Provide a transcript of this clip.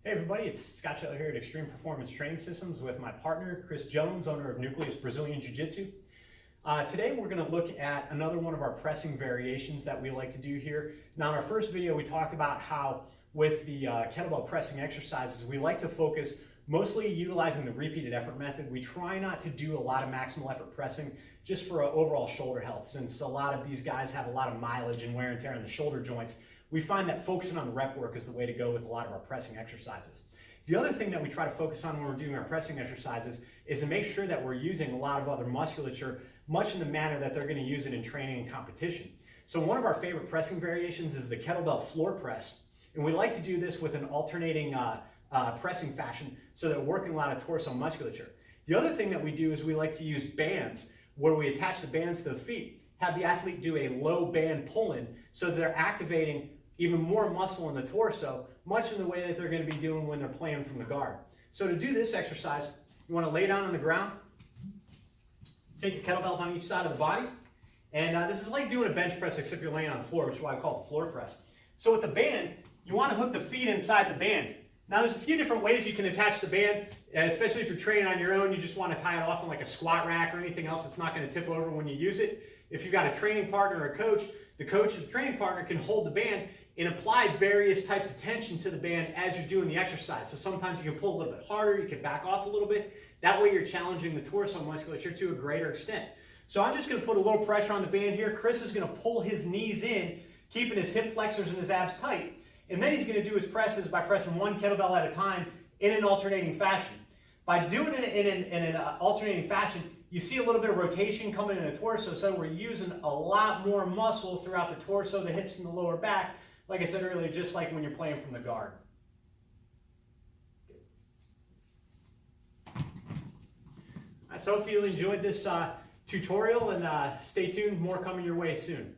Hey everybody, it's Scott Shetler here at Extreme Performance Training Systems with my partner, Chris Jones, owner of Nucleus Brazilian Jiu Jitsu. Today we're going to look at another one of our pressing variations that we like to do here. Now in our first video we talked about how with the kettlebell pressing exercises we like to focus mostly utilizing the repeated effort method. We try not to do a lot of maximal effort pressing just for overall shoulder health, since a lot of these guys have a lot of mileage and wear and tear on the shoulder joints. We find that focusing on the rep work is the way to go with a lot of our pressing exercises. The other thing that we try to focus on when we're doing our pressing exercises is to make sure that we're using a lot of other musculature much in the manner that they're going to use it in training and competition. So one of our favorite pressing variations is the kettlebell floor press, and we like to do this with an alternating pressing fashion so that we're working a lot of torso musculature. The other thing that we do is we like to use bands where we attach the bands to the feet, have the athlete do a low band pull-in so that they're activating even more muscle in the torso, much in the way that they're going to be doing when they're playing from the guard. So to do this exercise, you want to lay down on the ground, take your kettlebells on each side of the body, and this is like doing a bench press except you're laying on the floor, which is why I call it the floor press. So with the band, you want to hook the feet inside the band. Now there's a few different ways you can attach the band, especially if you're training on your own. You just want to tie it off on like a squat rack or anything else that's not going to tip over when you use it. If you've got a training partner or a coach, the coach or the training partner can hold the band and apply various types of tension to the band as you're doing the exercise. So sometimes you can pull a little bit harder, you can back off a little bit. That way you're challenging the torso musculature to a greater extent. So I'm just going to put a little pressure on the band here. Chris is going to pull his knees in, keeping his hip flexors and his abs tight. And then he's going to do his presses by pressing one kettlebell at a time in an alternating fashion. By doing it in an alternating fashion, you see a little bit of rotation coming in the torso, so we're using a lot more muscle throughout the torso, the hips, and the lower back. Like I said earlier, just like when you're playing from the guard. So hopefully you enjoyed this tutorial, and stay tuned, more coming your way soon.